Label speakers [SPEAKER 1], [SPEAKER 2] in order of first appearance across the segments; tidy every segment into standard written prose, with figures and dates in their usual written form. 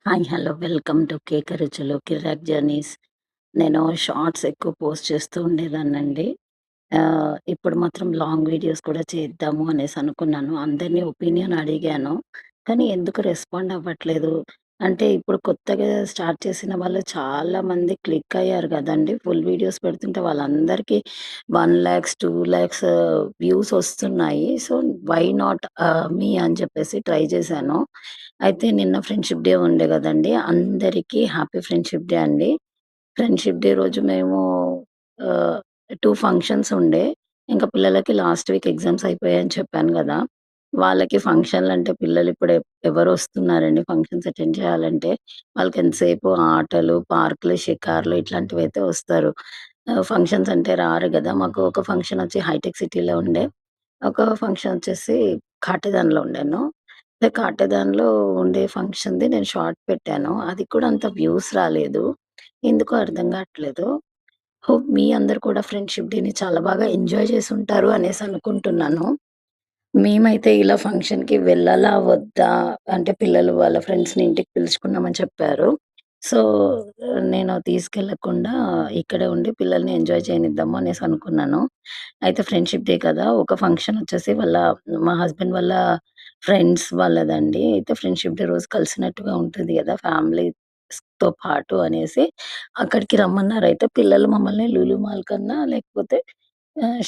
[SPEAKER 1] Hi! Hello! Welcome to 'కేక రుచులు కిర్రాక్ journeys'. నేను షార్ట్స్ ఎక్కువ పోస్ట్ చేస్తూ ఉండేదాన్నండి. ఇప్పుడు మాత్రం లాంగ్ వీడియోస్ కూడా చేద్దాము అనేసి అనుకున్నాను. అందరిని ఒపీనియన్ అడిగాను. కానీ ఎందుకు రెస్పాండ్ అవ్వట్లేదు. అంటే ఇప్పుడు కొత్తగా స్టార్ట్ చేసిన వాళ్ళు చాలామంది క్లిక్ అయ్యారు గదండీ! ఫుల్ వీడియోస్ పెడుతుంటే వాళ్ళందరికీ 1,00,000, 2,00,000 వ్యూస్ వస్తున్నాయి. సో, వై నాట్ మీ అని చెప్పేసి ట్రై చేశాను. అయితే నిన్న ఫ్రెండ్‌షిప్ డే ఉండే గదండీ! అందరికీ హ్యాపీ ఫ్రెండ్‌షిప్ డే అండి. ఫ్రెండ్‌షిప్ డే రోజు మేము ఆహ్, 2 ఫంక్షన్స్ ఉండే. ఇంకా పిల్లలకి లాస్ట్ వీక్ ఎగ్జామ్స్ అయిపోయాయని చెప్పాను గదా! వాళ్ళకి ఫంక్షన్‌లంటే పిల్లలిప్పుడు ఎవరొస్తున్నారండి ఫంక్షన్స్ అటెండ్ చేయాలంటే. వాళ్ళకి ఎంతసేపు ఆటలు, పార్కులు, షికారులు ఇట్లాంటివైతే వస్తారు. ఫంక్షన్స్ అంటే రారు గదా! మాకు ఒక ఫంక్షన్ వచ్చి హైటెక్ సిటీలో ఉండే. ఒక ఫంక్షన్ వచ్చేసి కాటేదాన్‌లో ఉండెను. కాటేదాన్‌లో ఉండే ఫంక్షన్‌ది నేను షార్ట్ పెట్టాను. అది కూడా అంత వ్యూస్ రాలేదు. ఎందుకో అర్థం గాట్లేదు. హోప్ మీ అందరూ కూడా ఫ్రెండ్‌షిప్ డేని చాలా బాగా ఎంజాయ్ చేసుంటారు అనేసి అనుకుంటున్నాను. మేమైతే ఇలా ఫంక్షన్‌కి వెళ్ళాలా? వద్దా? అంటే పిల్లలు వాళ్ళ ఫ్రెండ్స్‌ని ఇంటికి పిలుచుకున్నామని చెప్పారు. సో, నేను తీసుకెళ్ళకుండా ఇక్కడే ఉండి పిల్లల్ని ఎంజాయ్ చేయనిద్దాము అనేసి అనుకున్నాను. అయితే ఫ్రెండ్‌షిప్ డే కదా! ఒక ఫంక్షన్ వచ్చేసి మా హస్బెండ్ వాళ్ళ ఫ్రెండ్స్ వాళ్ళదండి. అయితే ఫ్రెండ్‌షిప్ డే రోజు కలిసినట్టుగా ఉంటది గదా! ఫ్యామిలీస్‌తో పాటు అనేసి అక్కడికి రమ్మన్నారు. అయితే పిల్లలు మమ్మల్ని లులు మాల్ కన్నా లేకపోతే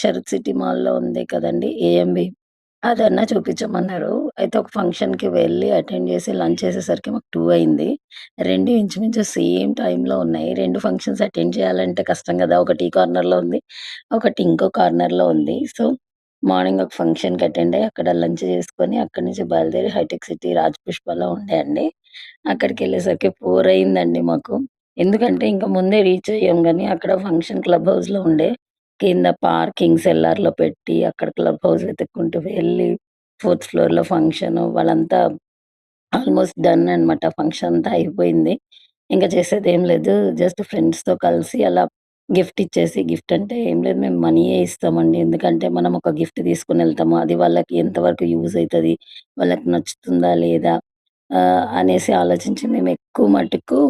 [SPEAKER 1] శరత్ సిటీ మాల్‌లో ఉంది కదండీ! ఏఎంబీ అదన్నా చూపించమన్నారు. అయితే ఒక ఫంక్షన్‌కి వెళ్ళి అటెండ్ చేసి లంచ్ చేసేసరికి మాకు 2 అయింది. 2 ఇంచుమించు సేమ్ టైమ్‌లో ఉన్నాయి. 2 ఫంక్షన్స్ అటెండ్ చేయాలంటే కష్టం గదా! ఒకటి ఈ కార్నర్‌లో ఉంది. ఒకటి ఇంకో కార్నర్‌లో ఉంది. సో, మార్నింగ్ ఒక ఫంక్షన్‌కి అటెండ్ అయ్యి అక్కడ లంచ్ చేసుకొని అక్కడి నుంచి బయలుదేరి హైటెక్ సిటీ రాజ్ పుష్పలో ఉండే అండి. అక్కడికెళ్ళేసరికి 4 అయిందండి మాకు. ఎందుకంటే ఇంక ముందే రీచ్ అయ్యాం గానీ అక్కడ ఫంక్షన్ క్లబ్ హౌస్‌లో ఉండే. కింద పార్కింగ్ సెల్లార్‌లో పెట్టి, అక్కడ క్లబ్ హౌస్ వెతుక్కుంటూ వెళ్ళి, ఫోర్త్ ఫ్లోర్‌లో ఫంక్షను వాళ్ళంతా ఆల్‌మోస్ట్ డన్ అనమాట. ఫంక్షన్ అంతా అయిపోయింది. ఇంక చేసేదేం లేదు. జస్ట్ ఫ్రెండ్స్‌తో కలిసి అలా గిఫ్ట్ ఇచ్చేసి గిఫ్ట్ అంటే ఏం లేదు మేము మనీయే ఇస్తామండి. ఎందుకంటే మనం ఒక గిఫ్ట్ తీసుకొనెళ్తాము. అది వాళ్ళకి ఎంతవరకు యూజ్ అయితది? వాళ్ళకి నచ్చుతుందా? లేదా? అనేసి ఆలోచించి మేము ఎక్కువ మటుకు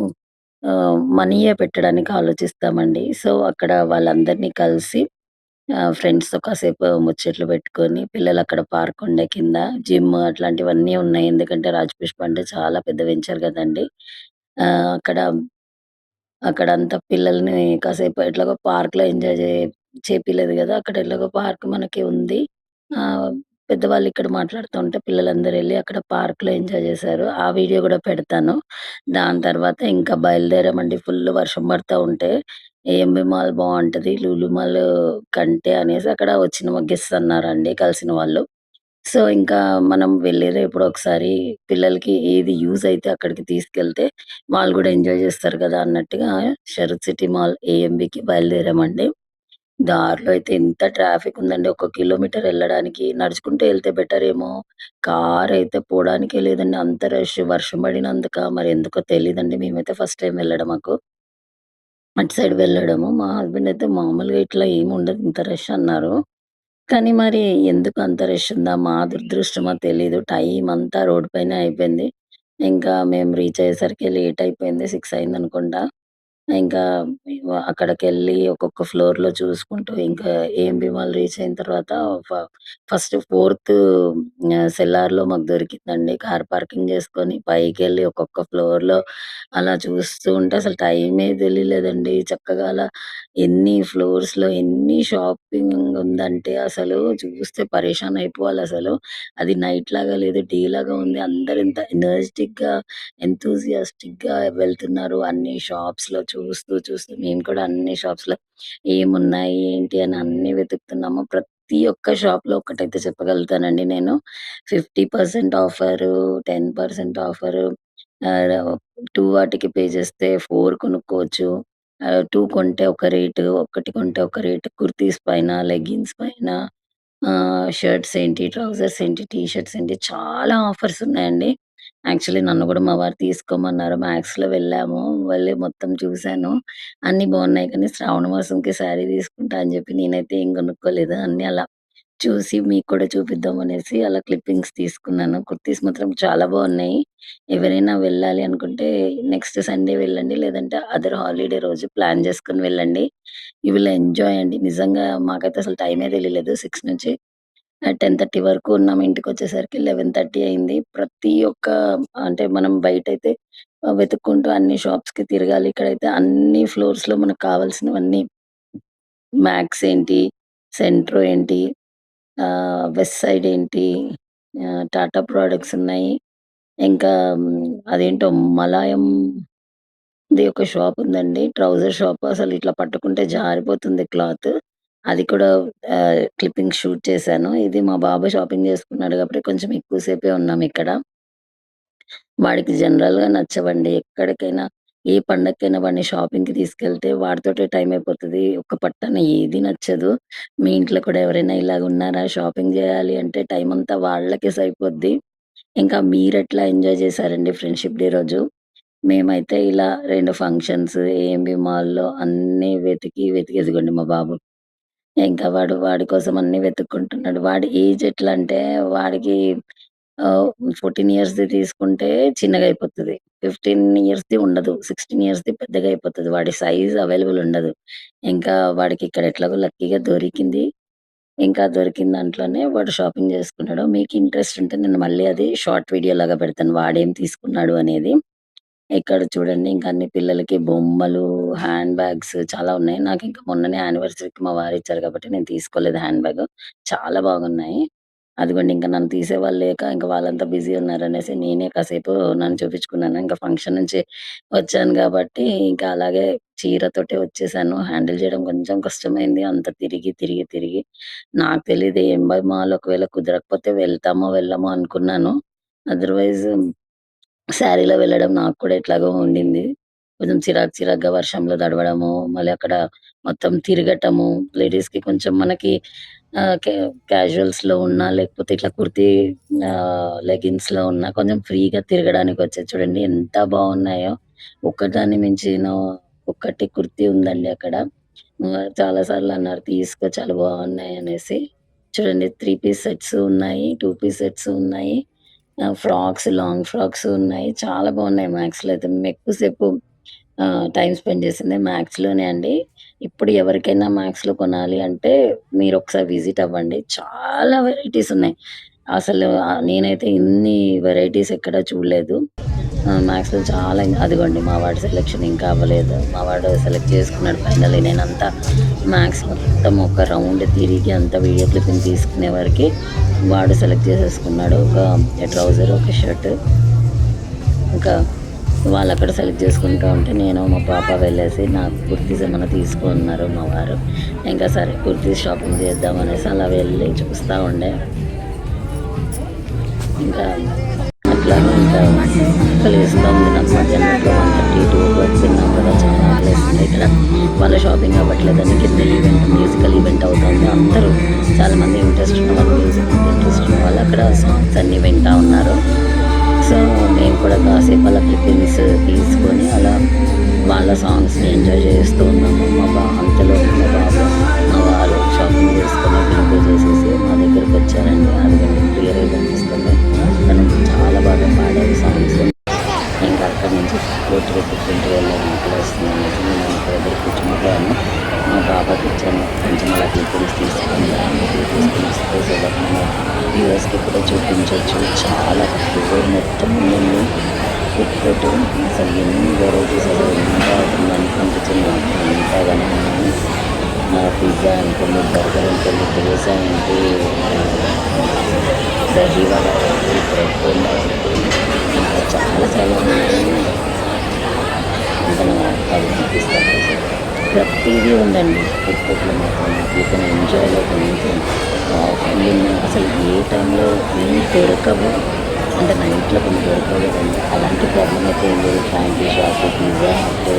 [SPEAKER 1] మనీయే పెట్టడానికి ఆలోచిస్తామండి. సో, అక్కడ వాళ్ళందరినీ కలిసి ఫ్రెండ్స్‌తో కాసేపు ముచ్చట్లు పెట్టుకొని, పిల్లలక్కడ పార్క్ ఉండే కింద జిమ్ అట్లాంటివన్నీ ఉన్నాయి. ఎందుకంటే రాజపుష్ప అంటే చాలా పెద్ద వెంచర్ గదండీ! అక్కడ అక్కడంతా పిల్లల్ని కాసేపు ఎట్లాగో పార్క్‌లో ఎంజాయ్ చేపియలేదు గదా! అక్కడ ఎట్లాగో పార్క్ మనకి ఉంది. ఆహ్, పెద్దవాళ్ళు ఇక్కడ మాట్లాడుతూ ఉంటే పిల్లలందరూ ఎళ్లి అక్కడ పార్క్‌లో ఎంజాయ్ చేశారు. ఆ వీడియో గూడా పెడతాను. దాని తర్వాత ఇంకా బయలుదేరామండి. ఫుల్లు వర్షం పడతా ఉంటే ఏఎంబీ మాల్ బావుంటది. లులు మాల్ కంటే అనేసి అక్కడ వచ్చిన గెస్ట్స్ అన్నారండి కలిసిన వాళ్ళు. సో, ఇంకా మనం వెళ్ళేదే ఎప్పుడో ఒకసారి పిల్లలకి ఏది యూజ్ అయితే అక్కడికి తీసుకెళ్తే వాళ్ళు గూడా ఎంజాయ్ జేస్తారు గదా! అన్నట్టుగా షరత్ సిటీ మాల్ ఏఎంబీకి బయలుదేరామండి. దారిలో అయితే ఎంత ట్రాఫిక్ ఉందండి. ఒక కిలోమీటర్ ఎళ్ళడానికి నడుచుకుంటూ ఎళ్తే బెటరేమో. కారైతే పోవడానికే లేదండి. అంత రష్ వర్షం పడినందుకా మరి ఎందుకో తెలీదండి. మేమైతే ఫస్ట్ టైమ్ వెళ్ళడం మాకు. అటు సైడ్ వెళ్ళడము. మా హస్బెండ్ అయితే మామూలుగా ఇట్లా ఏముండదు ఇంత రష్ అన్నారు. కానీ మరి ఎందుకు అంత రష్ ఉందా? మా దురదృష్టమో తెలీదు. టైమంతా రోడ్ పైనే అయిపోయింది. ఇంకా మేము రీచ్ అయ్యేసరికి లేట్ అయిపోయింది. 6 అయిందనుకుంటా. ఇంకా అక్కడికెళ్ళి ఒక్కొక్క ఫ్లోర్‌లో చూసుకుంటూ ఇంకా ఏఎంబీ మాల్ రీచ్ అయిన తర్వాత ఫ ఫస్ట్ ఫోర్త్ సెల్లార్‌లో మాకు దొరికిందండి. కార్ పార్కింగ్ చేసుకొని పైకెళ్ళి ఒక్కొక్క ఫ్లోర్‌లో అలా చూస్తూ ఉంటే అసలు టైమే తెలియలేదండి. చక్కగా అలా ఎన్ని ఫ్లోర్స్‌లో ఎన్ని షాపింగ్ ఉందంటే అసలు చూస్తే పరేషాన్ అయిపోవాలసలు. అది నైట్ లాగా లేదు, డే లాగా ఉంది. అందరూ ఎంత ఎనర్జిటిక్‌గా ఎంతూసియాస్టిక్‌గా వెళ్తున్నారు. అన్ని షాప్స్‌లో చూస్తూ, చూస్తూ మేము కూడా అన్ని షాప్స్‌లో ఏమున్నాయి, ఏంటి అని అన్నీ వెతుకుతున్నాము. ప్రతి ఒక్క షాప్‌లో ఒక్కటైతే చెప్పగలుగుతానండి నేను. 50% ఆఫరు, 10% ఆఫరు, 2 వాటికి పే చేస్తే 4 కొనుక్కోవచ్చు. 2 కొంటే ఒక రేటు, ఒక్కటి కొంటే ఒక రేటు. కుర్తీస్ పైన, లెగ్గింగ్స్ పైన, షర్ట్స్ ఏంటి, ట్రౌజర్స్ ఏంటి, టీ షర్ట్స్ ఏంటి చాలా ఆఫర్స్ ఉన్నాయండి. యాక్చువల్లీ నన్ను గూడా మా వారు తీసుకోమన్నారు. మాక్స్‌లో వెళ్ళాము. వెళ్ళి మొత్తం చూసాను. అన్నీ బావున్నాయి కానీ శ్రావణ మాసంకి శారీ తీసుకుంటా అని జెప్పి నేనైతే ఏం కొనుక్కోలేదు. అన్నీ అలా చూసి మీకు కూడా చూపిద్దాం అనేసి అలా క్లిప్పింగ్స్ తీసుకున్నాను. కుర్తీస్ మాత్రం చాలా బాగున్నాయి. ఎవరైనా వెళ్ళాలి అనుకుంటే నెక్స్ట్ సండే వెళ్ళండి. లేదంటే అదర్ హాలిడే రోజు ప్లాన్ చేసుకొని వెళ్ళండి. యూ విల్ ఎంజాయ్ అండి. నిజంగా మాకైతే అసలు టైమే తెలియలేదు. 6 నుంచి 10:30 వరకు ఉన్నాం. ఇంటికొచ్చేసరికి 11:30 అయింది. ప్రతి ఒక్క అంటే మనం బయటైతే వెతుక్కుంటూ అన్ని షాప్స్‌కి తిరగాలి. ఇక్కడైతే అన్ని ఫ్లోర్స్‌లో మనకు కావాల్సినవన్నీ మ్యాక్స్ ఏంటి, సెంట్రో ఏంటి, వెస్ట్ సైడ్ ఏంటి, టాటా ప్రొడక్ట్స్ ఉన్నాయి. ఇంకా అదేంటో మలాయంది ఒక షాప్ ఉందండి. Trouser shop. అసలు ఇట్లా పట్టుకుంటే జారిపోతుంది క్లాత్. అది కూడా క్లిప్పింగ్ షూట్ చేశాను. ఇది మా బాబు షాపింగ్ చేసుకున్నాడు కాబట్టి కొంచెం ఎక్కువ సేపే ఉన్నామిక్కడ. వాడికి జనరల్‌గా నచ్చవండి. ఎక్కడికైనా ఏ పండగకైనా వాడిని షాపింగ్‌కి తీసుకెళ్తే వాడితోటే టైం అయిపోతది. ఒక పట్టాన ఏది నచ్చదు. మీ ఇంట్లో కూడా ఎవరైనా ఇలాగ ఉన్నారా? షాపింగ్ జేయాలి అంటే టైం అంతా వాళ్ళకే సరిపోద్ది. ఇంకా మీరెట్లా ఎంజాయ్ చేశారండి ఫ్రెండ్‌షిప్ డే రోజు? మేమైతే ఇలా 2 ఫంక్షన్స్, ఏఎంబీ మాల్‌లో అన్నీ వెతికి, వెతికి ఇదిగోండి మా బాబు. ఇంకా వాడి కోసం అన్నీ వెతుక్కుంటున్నాడు. వాడి ఏజ్ ఎట్లా అంటే వాడికి 14 ఇయర్స్‌ది తీసుకుంటే చిన్నగయిపోతది. 15 ఇయర్స్‌ది ఉండదు. 16 ఇయర్స్‌ది పెద్దగా అయిపోతది. వాడి సైజ్ అవైలబుల్ ఉండదు. ఇంకా వాడికి ఇక్కడ ఎట్లాగో లక్కీగా దొరికింది. ఇంకా దొరికిన దాంట్లోనే వాడు షాపింగ్ చేసుకున్నాడు. మీకు ఇంట్రెస్ట్ ఉంటే నేను మళ్ళీ అది షార్ట్ వీడియో లాగా పెడతాను. వాడేం తీసుకున్నాడు అనేది. ఇక్కడ చూడండి ఇంక అన్ని పిల్లలకి బొమ్మలు, హ్యాండ్ బ్యాగ్స్ చాలా ఉన్నాయి. నాకింక మొన్ననే యానివర్సరీకి మా వారిచ్చారు కాబట్టి నేను తీసుకోలేదు హ్యాండ్ బ్యాగ్. చాలా బాగున్నాయి. అదిగోండి ఇంక నన్ను తీసేవాళ్ళు లేక ఇంక వాళ్ళంతా బిజీ ఉన్నారనేసి నేనే కాసేపు నన్ను చూపించుకున్నాను. ఇంక ఫంక్షన్ నుంచి వచ్చాను గాబట్టి ఇంకా అలాగే చీరతోటే వచ్చేసాను. హ్యాండిల్ చేయడం కొంచెం కష్టమైంది. అంత తిరిగి, తిరిగి, తిరిగి నాకు తెలీదు ఎంబై మాల్ ఒకవేళ కుదరకపోతే వెళ్తామో, వెళ్ళమో అనుకున్నాను. అదర్‌వైజ్ శారీలో వెళ్ళడం నాకు కూడా ఎట్లాగో ఉండింది. కొంచెం చిరాకుగా వర్షంలో తడవడము, మళ్ళీ అక్కడ మొత్తం తిరగటము, లేడీస్‌కి కొంచెం మనకి క్యాజువల్స్‌లో ఉన్నా, లేకపోతే ఇట్లా కుర్తీ లెగిన్స్‌లో ఉన్నా కొంచెం ఫ్రీగా తిరగడానికొచ్చేది చూడండి ఎంత బావున్నాయో. ఒక్కదాన్ని మించిన ఒక్కటి కుర్తీ ఉందండి అక్కడ. చాలా సార్లు అన్నారు తీసుకో చాలా బావున్నాయనేసి. చూడండి 3 పీస్ సెట్స్ ఉన్నాయి, 2 పీస్ సెట్స్ ఉన్నాయి. ఫ్రాక్స్, లాంగ్ ఫ్రాక్స్ ఉన్నాయి. చాలా బాగున్నాయి మాక్స్‌లో అయితే. మేము ఎక్కువ సేపు టైమ్ స్పెండ్ చేసింది మాక్స్‌లోనే అండి. ఇప్పుడు ఎవరికైనా మాక్స్‌లో కొనాలి అంటే మీరొకసారి విజిట్ అవ్వండి. చాలా వెరైటీస్ ఉన్నాయి. అసలు నేనైతే ఇన్ని వెరైటీస్ ఎక్కడ చూడలేదు. మాక్స్‌లో చాలా అదిగోండి మా వాడి సెలక్షన్ ఇంకా అవ్వలేదు. మా వాడు సెలెక్ట్ చేసుకున్నాడు ఫైనల్లీ. నేనంతా మాక్స్ మొత్తం ఒక రౌండ్ తిరిగి అంతా వీడియో క్లిప్పింగ్ తీసుకునే వరకి వాడు సెలెక్ట్ చేసేసుకున్నాడు. ఒక ట్రౌజర్, ఒక షర్ట్. ఇంకా వాళ్ళక్కడ సెలెక్ట్ చేసుకుంటా ఉంటే నేను, మా పాప వెళ్ళేసి నాకు కుర్తీస్ ఏమన్నా తీసుకో అన్నారు మా వారు. ఇంకా సరే కుర్తీస్ షాపింగ్ చేద్దామనేసి అలా వెళ్ళి చూస్తా ఉండే. ఇంకా అట్లానే ఇంకా ఆకలేస్తుంది నాకు మధ్యాహ్నంలో 1:30, 2 తిన్నాం కదా! చాలా ఆకలేస్తుంది. ఇక్కడ వాళ్ళ షాపింగ్ అవ్వట్లేదని కింద మ్యూజికల్ ఈవెంట్ అవుతుంది. అందరూ చాలామంది ఇంట్రెస్ట్ ఉన్న వాళ్ళు మ్యూజిక్ ఇంట్రెస్ట్ ఉన్న వాళ్ళు అక్కడ సాంగ్స్ అన్నీ వింటా ఉన్నారు. సో, మేము కూడా కాసేపు అలా క్లిప్పింగ్స్ తీసుకొని అలా వాళ్ళ సాంగ్స్‌ని ఎంజాయ్ చేస్తూ ఉన్నాము. అంతలోపు మా బాబు, మా వారు షాపింగ్ చేసుకొని బిల్ చేసేసి మా దగ్గరకొచ్చారండి. అదిగోండి క్లియర్‌గా కనిపిస్తుంది. తను చాలా బాగా పాడారు సాంగ్స్. ఇంకా అక్కడి నుంచి కోర్ట్ వెతుక్కుంటూ వెళ్ళాను. ఆకలేస్తుందనేసి నేను ఒక దగ్గర కూర్చుండిపోయాను. మా పాపకి ఇచ్చాను. కొంచెం అలా క్లిప్పింగ్స్ తీసుకొని తీసుకొని వస్తే సో దట్ మనం వ్యూవర్స్‌కి కూడా చూపించొచ్చు. చాలా ఫ్లోర్ మొత్తం ఉందండి. ఫుడ్ కోర్ట్ అసలు ఎన్ని వెరైటీస్ అసలు ఎంత అవుతుందనిపించింది నాకు. అంతగానే ఉన్నాయి. పిజ్జా అనుకోండి, బర్గర్ అనుకోండి, దోస ఏంటి, దహీ వడ ఏంటి, బ్రెడ్ బోండా ఏంటి, ఇంకా చాలా చాలా ఉన్నాయి. ఇంకా అది చూపిస్తాను. ప్రతీదీ ఉందండి ఫుడ్ కోర్ట్‌లో మాత్రం. You can enjoy like anything. అసలు ఏ టైంలో ఏం దొరకవు. అంటే నైట్‌లో కొన్ని దొరకవు కదండీ! అలాంటి ప్రాబ్లమ్ అయితే ఏం లేదు. Frankie shop, Pizza Hut,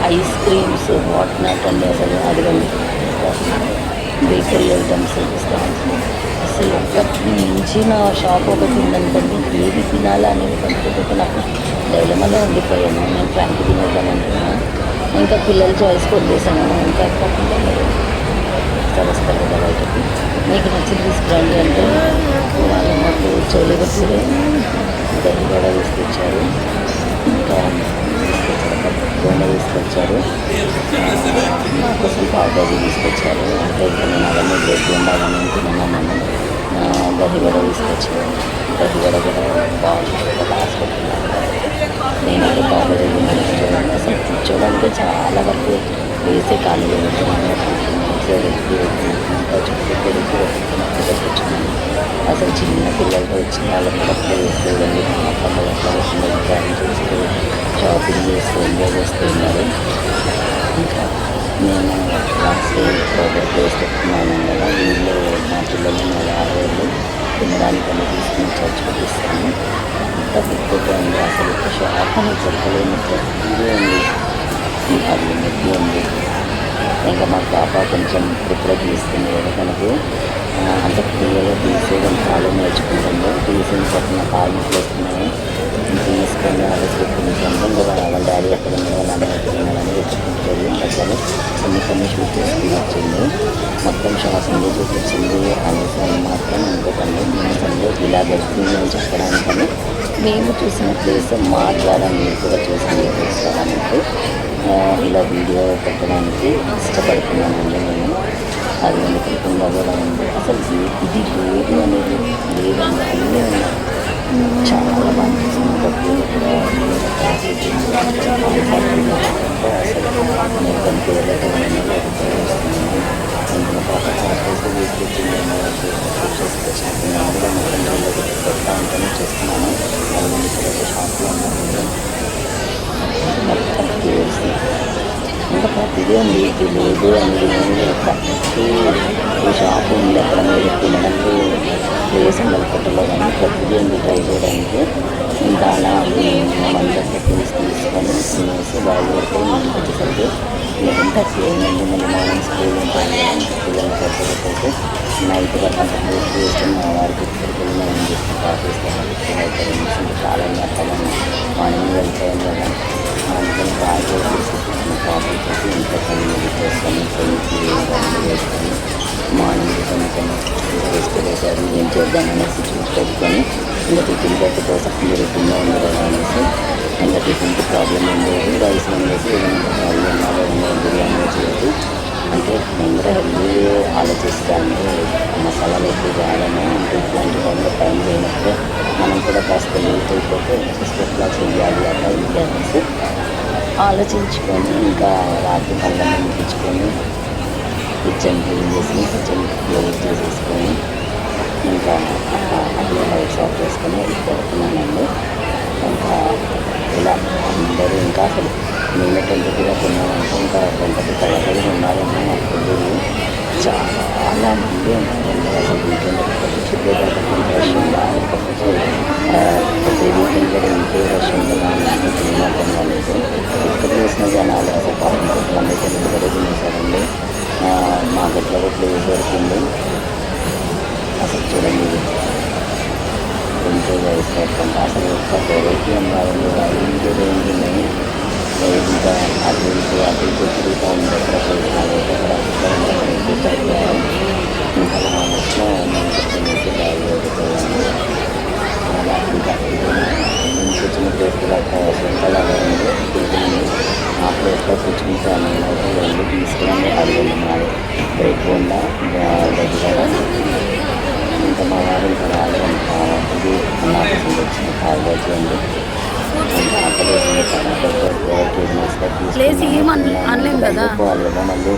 [SPEAKER 1] ice creams, what not అండి అసలు అదిగోండి బేకరీ ఐటమ్స్ స్నాక్స్ అసలు ఒకటి మించిన షాప్ ఒకటి ఉందనుకోండి. ఏది తినాలా అనేది కొంచెం నాకు డైలమాలో ఉండిపోయాను. నేను ఫ్రాంకీ తినేద్దాం అనుకున్నాను. ఇంకా పిల్లల చాయిస్‌కి వదిలేసాను. ఇంకా వస్తారు కదా బయటకి. మీకు నచ్చింది తీసుకురండి అంటే వాళ్ళు మాకు చోలే భటూరే, దహి వడ తీసుకొచ్చారు. ఇంకా తీసుకొచ్చారు, బోండా తీసుకొచ్చారు. నా కోసం పావ్ బాజీ తీసుకొచ్చారు. అంటే ఇంకా నేను అవన్నీ బ్రెడ్ బోండా అవన్నీ తినను నేను. దహి వడ తీసుకొచ్చారు. దహి వడ కూడా బాగుంటుంది కదా హాస్పిటల్. నేనైతే పావ్ బాజీ తిన్నాను. అసలు కూర్చోడానికి చాలా వరకు ప్లేసే ఖాళీ అవుతున్నాను. అంతా చుట్టూ కొడుకు కూర్చున్నాను. అసలు చిన్న పిల్లలతో వచ్చిన వాళ్ళకి కూడా ప్లేస్ లేదండి. పండుగ ప్లాన్ చేస్తూ షాపింగ్ చేస్తూ ఎంజాయ్ చేస్తూ ఉన్నారు. ఇంకా నేను లాస్ట్ ప్రోగ్రెస్ ప్లేస్ పెట్టుకున్నాను కదా, వీళ్ళు మా పిల్లలు మా వారు తినడానికని తీసుకుని చర్చ్ చూపిస్తాను. అంత పెద్దగా ఉంది అసలు షాప్ అని చెప్పలేము, ప్రతిదీ ఉంది. అది నెగ్గి ఉంది. ఇంకా మా పాప కొంచెం ఇప్పుడే తీస్తుంది కదా తనకు అంటే క్లియర్గా తీసేయడం కాలు నేర్చుకుంటుంది. తీసిన తర్వాత నా కాలు నొప్పులు వస్తున్నాయి, తీసుకొని వాళ్ళకి కొంచెం ఇంకా వాళ్ళ డాడీ ఎక్కడ ఉన్నాడు, వాళ్ళ అన్న ఎక్కడ ఉన్నాడని వెతుక్కుంటుంది. అట్లనే కొన్ని షూట్ చేసుకుని వచ్చింది. మొత్తం షాపింగ్ చూపించింది అనేసి అని మాత్రం అనుకోకండి. ఎందుకంటే ఇలా వెళ్తుంది అని చెప్పడానికని మేము చూసిన ప్లేస్ మా ద్వారా మీరు కూడా చూసి నేర్చుకోవడానికి ఇలా వీడియో పెట్టడానికి ఇష్టపడుతున్నానండి నేను. అది అనుకుంటుందా కూడా ఉంది. అసలు ఇది లేదు అనేది లేదండి, అన్నీ ఉన్నాయి. చాలా బాగా అనిపిస్తుంది. డబ్బులు కూడా అసలు నేను దానికి వెళ్ళటం వస్తున్నాను. ఇంకా పాప హాస్టల్స్ తీసుకొచ్చిందేమో చేసుకొచ్చిన కూడా మొత్తం పెడతా ఉంటేనే చేస్తున్నాను. అది ఇక్కడ షాప్లో ఉన్నాను. మొత్తం కేఎఫ్సీ ఇంకా ప్రతిదీ ఉంది. ఇది లేదు అనేది ఏమీ లేదు. ప్రతి ఈ షాప్ ఉంది అక్కడ మీరు తినడానికి ప్లేస్ ఉండదు ఫోటోలో, కానీ ప్రతిదీ ఉంది ట్రై చేయడానికి. ఇంకా అలా మేమంతా సెట్టింగ్స్ తీసుకొని తినేసి బయలుదేరిపోయి ఇంటికి వచ్చేసరికి 11:30 అయిందండి. మళ్ళీ మార్నింగ్ స్కూల్ ఉంటుంది కదా, ఇంకా పిల్లలు పడుకోకపోతే నైట్ వరకు అంత పూర్తి చేస్తే మా వారికి ఇక్కడికి వెళ్ళినా ఏం చేసుకుంటే ఆఫీస్లో అవుతారు. ఇంకా చాలా అట్లా మార్నింగ్ వెళ్ళిపోయాం కదా, అందుకని బాగా కాఫీ చేసి ఇంట్లో పని చేసుకొని ఫ్రెండ్కి రండి వేసుకొని మార్నింగ్ కొంచెం వెజిటేబుల్స్ అది ఏం చేద్దామనేసి చూసి పెట్టుకొని ఇంకా టిఫిన్ పెట్టుకోసం రుటీన్గా ఉంది కదా అనేసి ఇంకా టిఫిన్కి ప్రాబ్లం ఏం లేదు. రైస్ వండేసి ఏదైనా కర్రీ అన్నా బిర్యానీ చేసి అంటే నేను కూడా హెల్దీ ఆలోచిస్తాను. మసాలాలు ఎక్కువ కావాలని అంటే ఇట్లాంటి టైంలో టైం లేనప్పుడే మనం కూడా కాస్త లేట్ అయిపోతే జస్ట్ ఎట్లా చేయాలి అట్లా ఇది అనేసి ఆలోచించుకొని ఇంకా రాత్రి పనులన్నీ ముగించుకొని కిచెన్ క్లీన్ చేసి కిచెన్ క్లోజ్ చేసేసుకొని ఇంకా అట్లా లైట్స్ ఆఫ్ చేసుకొని వెళ్ళిపోతున్నానండి. ఇంకా ఇలా అందరూ ఇంకా అసలు మేమే టెంపరీగా కొన్నామంటే ఇంకా టెంపరీ తయారు ఉన్నారని నాకు తెలియదు. చాలా మంది ఉన్నారండి. అసలు వీకెండ్ చెప్పేదాకా కొంత రష్ ఉందా, లేకపోతే ప్రతి వీకెండ్ కూడా ఇంకే రష్ ఉంటుందా అని సినిమా కొనలేదు. ఎక్కడ చూసిన జనాలు అసలు పాపం కొట్లన్నీ నిలబడి తినేసారండి. మాకు ఎట్లా ప్లేస్ దొరికింది అసలు చూడండి. ఇది ఎంతో వేసుకోకుండా అసలు ఒక్క వెరైటీ ఉన్నారండి. రేంజ్ రేంజ్ ఉన్నాయి. ఇంకా అటు ఇటు తిరుగుతూ ఉంది. ఎక్కడ ప్లేస్ అయిపోయారు. ఇంకా లాస్ట్లో నేను తినేసి బయలుదేరిపోయాను. అలా ఇంకా నేను కూర్చున్న ప్లేస్ కూడా సెంట్రల్ అవ్వడంలో కూర్చుని ఆ ప్లేస్లో కూర్చుంటాను. నేనైతే వెళ్ళి తీసుకుని అది వెళ్ళినాడు బ్రెడ్ బోండా దగ్గర. ఇంకా మా వారు ఇంకా రావడం ఇది నాకు వచ్చిన కావచ్చు అండి. ఇంకా అక్కడ వెళ్ళిపోవాలి కదా మళ్ళీ.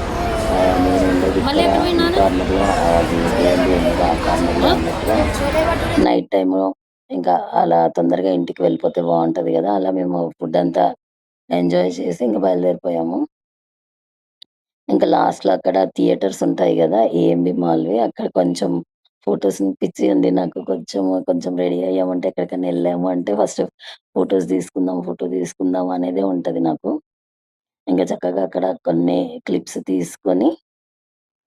[SPEAKER 1] నేను ఉండేది కార్నర్లో, అది ఏంటి ఉండదు ఆ కార్నర్లో అన్నట్టుగా నైట్ టైము ఇంకా అలా తొందరగా ఇంటికి వెళ్ళిపోతే బాగుంటుంది కదా, అలా మేము ఫుడ్ అంతా ఎంజాయ్ చేసి ఇంకా బయలుదేరిపోయాము. ఇంకా లాస్ట్‌లో అక్కడ థియేటర్స్ ఉంటాయి గదా, ఏఎంబీ మాల్‌వి. అక్కడ కొంచెం ఫోటోస్ పిచ్చి ఉంది నాకు. కొంచెం రెడీ అయ్యామంటే ఎక్కడికైనా ఎళ్ళాము అంటే ఫస్ట్ ఫోటో తీసుకుందాం అనేదే ఉంటది నాకు. ఇంక చక్కగా అక్కడ కొన్ని క్లిప్స్ తీసుకొని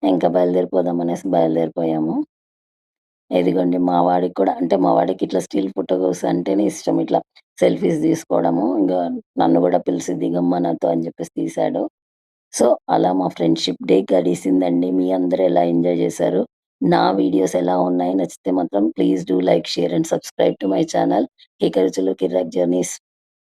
[SPEAKER 1] ఇంకా బయలుదేరిపోదాం అనేసి బయలుదేరిపోయాము. ఇదిగోండి మా వాడికి కూడా అంటే మా వాడికి ఇట్లా స్టిల్ ఫోటోస్ అంటేనే ఇష్టం. ఇట్లా సెల్ఫీస్ తీసుకోవడము. ఇంగా నన్ను గూడా పిలిసి దిగమ్మా నాతో అని చెప్పేసి తీశాడు. సో, అలా మా ఫ్రెండ్‌షిప్ డే గడిసిందండి. మీ అందరూ ఎలా ఎంజాయ్ చేశారు? నా వీడియోస్ ఎలా ఉన్నాయి? నచ్చితే మాత్రం please do like, share and subscribe to my channel 'కేక రుచులు కిర్రాక్ జర్నీస్'.